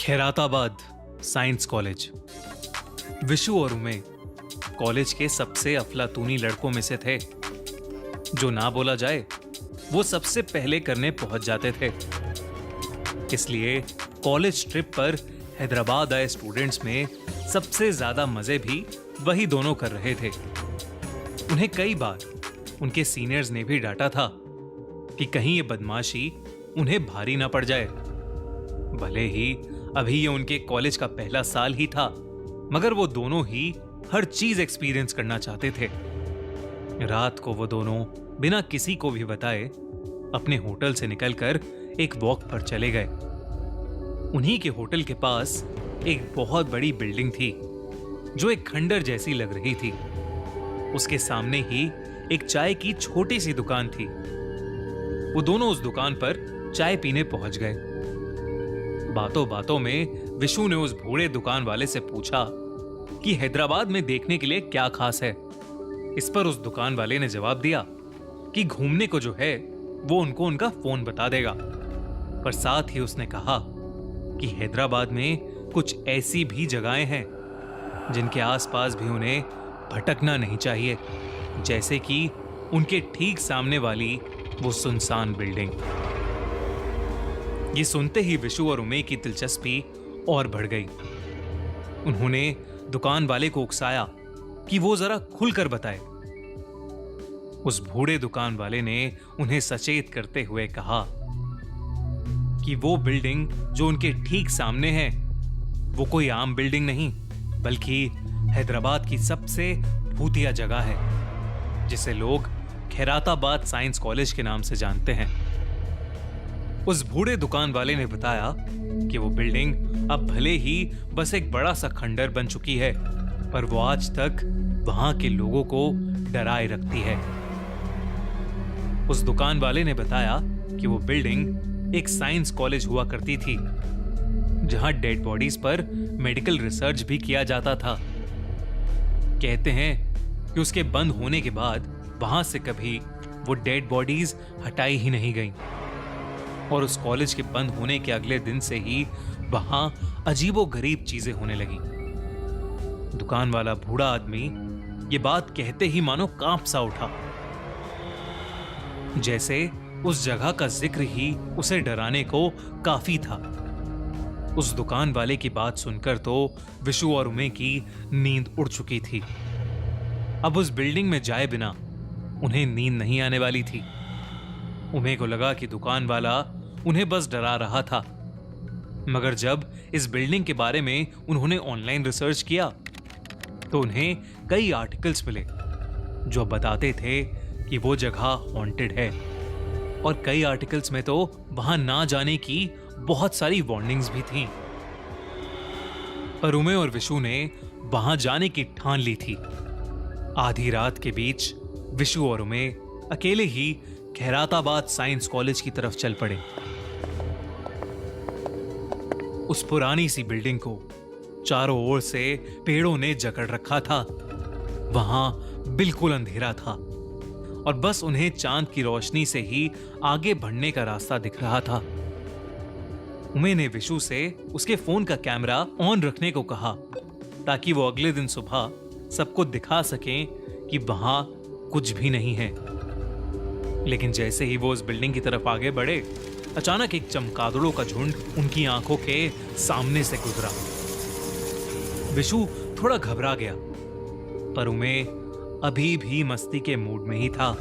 Khairatabad science college. Vishu और उमे college के सबसे अफलातूनी लड़कों में से थे। जो ना बोला जाए वो सबसे पहले करने पहुंच जाते थे। इसलिए कॉलेज ट्रिप पर हैदराबाद आए स्टूडेंट्स में सबसे ज्यादा मजे भी वही दोनों कर रहे थे। उन्हें कई बार उनके सीनियर्स ने भी डांटा था कि कहीं ये बदमाशी उन्हें भारी ना पड़ जाए। भले ही अभी ये उनके कॉलेज का पहला साल ही था, मगर वो दोनों ही हर चीज एक्सपीरियंस करना चाहते थे। रात को वो दोनों बिना किसी को भी बताए अपने होटल से निकलकर एक वॉक पर चले गए। उन्हीं के होटल के पास एक बहुत बड़ी बिल्डिंग थी जो एक खंडर जैसी लग रही थी। उसके सामने ही एक चाय की छोटी सी दुकान थी। वो दोनों उस दुकान पर चाय पीने पहुंच गए। बातों बातों में विशु ने उस बूढ़े दुकान वाले से पूछा कि हैदराबाद में देखने के लिए क्या खास है। इस पर उस दुकान वाले ने जवाब दिया कि घूमने को जो है वो उनको उनका फोन बता देगा। पर साथ ही उसने कहा कि हैदराबाद में कुछ ऐसी भी जगहें हैं जिनके आसपास भी उन्हें भटकना नहीं चाहिए, जैसे कि उनके ठीक सामने वाली वो सुनसान बिल्डिंग। ये सुनते ही विशु और उमे की दिलचस्पी और बढ़ गई। उन्होंने दुकान वाले को उकसाया कि वो जरा खुलकर बताए। उस बूढ़े दुकान वाले ने उन्हें सचेत करते हुए कहा कि वो बिल्डिंग जो उनके ठीक सामने है वो कोई आम बिल्डिंग नहीं, बल्कि हैदराबाद की सबसे भूतिया जगह है, जिसे लोग खैराताबाद साइंस कॉलेज के नाम से जानते हैं। उस बूढ़े दुकान वाले ने बताया कि वो बिल्डिंग अब भले ही बस एक बड़ा सा खंडर बन चुकी है, पर वो आज तक वहां के लोगों को डराए रखती है। उस दुकान वाले ने बताया कि वो बिल्डिंग एक साइंस कॉलेज हुआ करती थी, जहां डेड बॉडीज पर मेडिकल रिसर्च भी किया जाता था। कहते हैं कि उसके बंद होने के बाद वहां से कभी वो डेड बॉडीज हटाई ही नहीं गईं। और उस कॉलेज के बंद होने के अगले दिन से ही वहां अजीबोगरीब चीजें होने लगी। दुकान वाला बूढ़ा आदमी ये बात कहते ही मानो कांप सा उठा, जैसे उस जगह का जिक्र ही उसे डराने को काफी था। उस दुकान वाले की बात सुनकर तो विशु और उमे की नींद उड़ चुकी थी। अब उस बिल्डिंग में जाए बिना उन्हें नींद नहीं आने वाली थी। उमे को लगा कि दुकान वाला उन्हें बस डरा रहा था, मगर जब इस बिल्डिंग के बारे में उन्होंने ऑनलाइन रिसर्च किया तो उन्हें कई आर्टिकल्स मिले जो बताते थे कि वो जगह हॉन्टेड है। और कई आर्टिकल्स में तो वहां ना जाने की बहुत सारी वार्निंग्स भी थीं। पर उमे और विशु ने वहां जाने की ठान ली थी। आधी रात के बीच विशु और उमे अकेले ही खैराताबाद साइंस कॉलेज की तरफ चल पड़े। उस पुरानी सी बिल्डिंग को चारों ओर से पेड़ों ने जकड़ रखा था। वहां बिल्कुल अंधेरा था और बस उन्हें चांद की रोशनी से ही आगे बढ़ने का रास्ता दिख रहा था। उमे ने विशु से उसके फोन का कैमरा ऑन रखने को कहा ताकि वो अगले दिन सुबह सबको दिखा सकें कि वहां कुछ भी नहीं है। लेकिन जैसे ही वो उस बिल्डिंग की तरफ आगे बढ़े, अचानक एक चमगादड़ों का झुंड उनकी आंखों के सामने से गुजरा। विशु थोड़ा घबरा गया, पर उमे अभी भी मस्ती के मूड में ही था।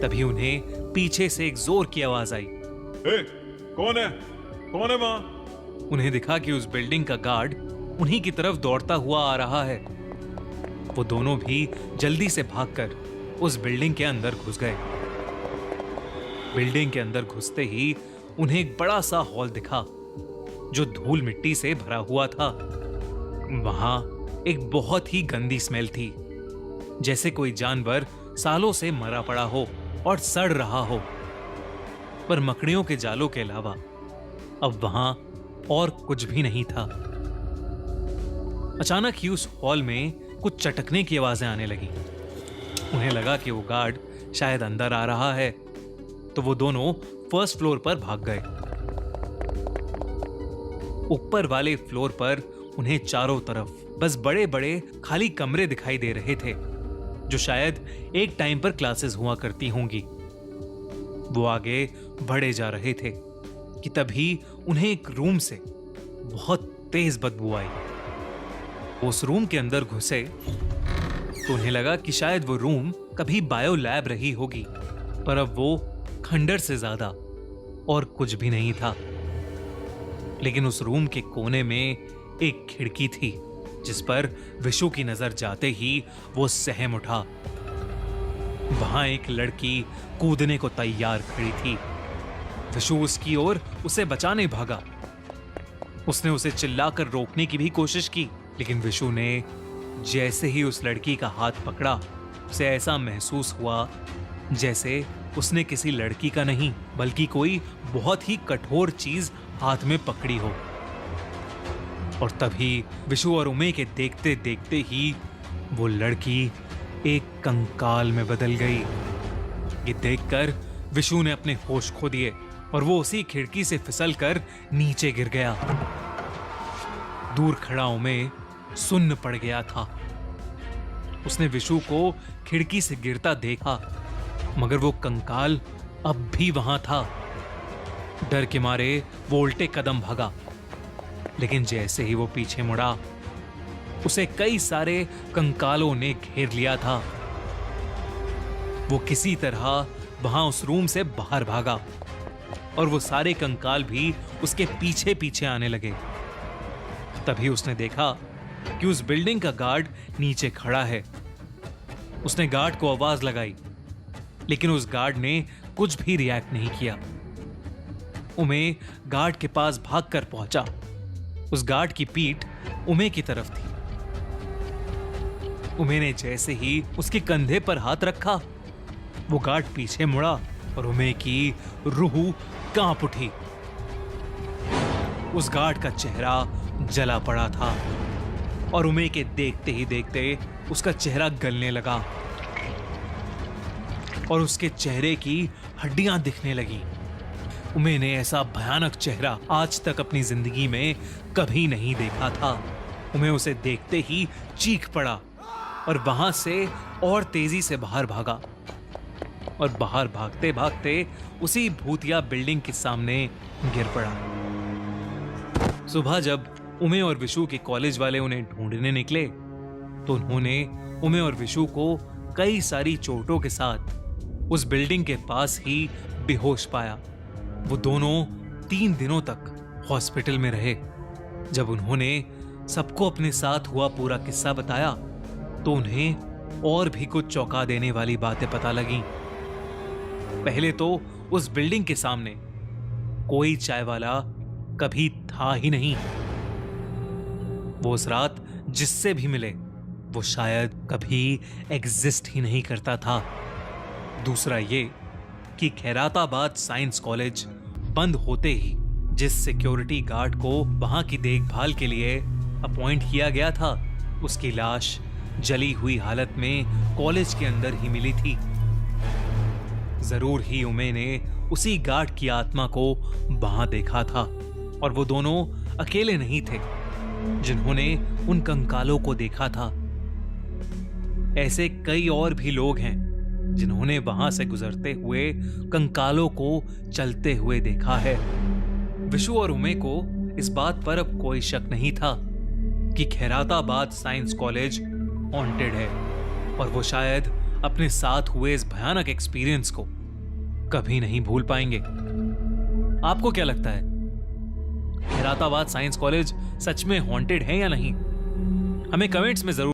तभी उन्हें पीछे से एक जोर की आवाज आई। कौन है? कौन है वहां? उन्हें दिखा कि उस बिल्डिंग का गार्ड उन्हीं की तरफ दौड़ता हुआ आ रहा है। वो दोनों भी जल्दी से भागकर उस बिल्डिंग के अंदर घुस गए। बिल्डिंग के अंदर घुसते ही उन्हें एक बड़ा सा हॉल दिखा जो धूल मिट्टी से भरा हुआ था। वहां एक बहुत ही गंदी स्मेल थी, जैसे कोई जानवर सालों से मरा पड़ा हो और सड़ रहा हो। पर मकड़ियों के जालों के अलावा अब वहां और कुछ भी नहीं था। अचानक ही उस हॉल में कुछ चटकने की आवाजें आने लगी। उन्हें लगा कि वो गार्ड शायद अंदर आ रहा है, तो वो दोनों फर्स्ट फ्लोर पर भाग गए। ऊपर वाले फ्लोर पर उन्हें चारों तरफ बस बड़े बड़े खाली कमरे दिखाई दे रहे थे, जो शायद एक टाइम पर क्लासेस हुआ करती होंगी। वो आगे बढ़े जा रहे थे कि तभी उन्हें एक रूम से बहुत तेज बदबू आई। उस रूम के अंदर घुसे तो उन्हें लगा कि शायद वो रूम कभी बायो लैब रही होगी, पर अब वो खंडर से ज्यादा और कुछ भी नहीं था। लेकिन उस रूम के कोने में एक खिड़की थी, जिस पर विशु की नजर जाते ही वो सहम उठा। वहां एक लड़की कूदने को तैयार खड़ी थी। विशु उसकी ओर उसे बचाने भागा। उसने उसे चिल्लाकर रोकने की भी कोशिश की, लेकिन विशु ने जैसे ही उस लड़की का हाथ पकड़ा, उसे ऐसा महसूस हुआ जैसे उसने किसी लड़की का नहीं बल्कि कोई बहुत ही कठोर चीज हाथ में पकड़ी हो। और तभी विशु और उमे के देखते देखते ही वो लड़की एक कंकाल में बदल गई। ये देखकर विशु ने अपने होश खो दिए और वो उसी खिड़की से फिसलकर नीचे गिर गया। दूर खड़ा उमे सुन्न पड़ गया था। उसने विशु को खिड़की से गिरता देखा, मगर वो कंकाल अब भी वहां था। डर के मारे वो उल्टे कदम भागा, लेकिन जैसे ही वो पीछे मुड़ा, उसे कई सारे कंकालों ने घेर लिया था। वो किसी तरह वहां उस रूम से बाहर भागा और वो सारे कंकाल भी उसके पीछे पीछे आने लगे। तभी उसने देखा कि उस बिल्डिंग का गार्ड नीचे खड़ा है। उसने गार्ड को आवाज लगाई, लेकिन उस गार्ड ने कुछ भी रिएक्ट नहीं किया। उमे गार्ड के पास भागकर पहुंचा। उस गार्ड की पीठ उमे की तरफ थी। उमे ने जैसे ही उसके कंधे पर हाथ रखा, वो गार्ड पीछे मुड़ा और उमे की रूह कांप उठी। उस गार्ड का चेहरा जला पड़ा था और उमे के देखते ही देखते उसका चेहरा गलने लगा और उसके चेहरे की हड्डियां दिखने लगी। उमे ने ऐसा भयानक चेहरा आज तक अपनी जिंदगी में कभी नहीं देखा था। उमे उसे देखते ही चीख पड़ा और वहां से और तेजी से बाहर भागा और बाहर भागते भागते उसी भूतिया बिल्डिंग के सामने गिर पड़ा। सुबह जब उमे और विशु के कॉलेज वाले उन्हें ढूंढने निकले, तो उन्होंने उमे और विशु को कई सारी चोटों के साथ उस बिल्डिंग के पास ही बेहोश पाया। वो दोनों 3 दिनों तक हॉस्पिटल में रहे। जब उन्होंने सबको अपने साथ हुआ पूरा किस्सा बताया, तो उन्हें और भी कुछ चौंका देने वाली बातें पता लगीं। पहले तो उस बिल्डिंग के सामने कोई चाय वाला कभी था ही नहीं। वो उस रात जिससे भी मिले, वो शायद कभी एग्जिस्ट ही नहीं करता था। दूसरा ये कि खैराताबाद साइंस कॉलेज बंद होते ही जिस सिक्योरिटी गार्ड को वहां की देखभाल के लिए अपॉइंट किया गया था, उसकी लाश जली हुई हालत में कॉलेज के अंदर ही मिली थी। जरूर ही उमे ने उसी गार्ड की आत्मा को वहां देखा था और वो दोनों अकेले नहीं थे जिन्होंने उन कंकालों को देखा था। ऐसे कई और भी लोग हैं जिन्होंने वहां से गुजरते हुए कंकालों को चलते हुए देखा है। विशु और उमे को इस बात पर अब कोई शक नहीं था कि खैराताबाद साइंस कॉलेज हॉन्टेड है और वो शायद अपने साथ हुए इस भयानक एक्सपीरियंस को कभी नहीं भूल पाएंगे। आपको क्या लगता है, खैराताबाद साइंस कॉलेज सच में हॉन्टेड है या नहीं? हमें कमेंट्स में जरूर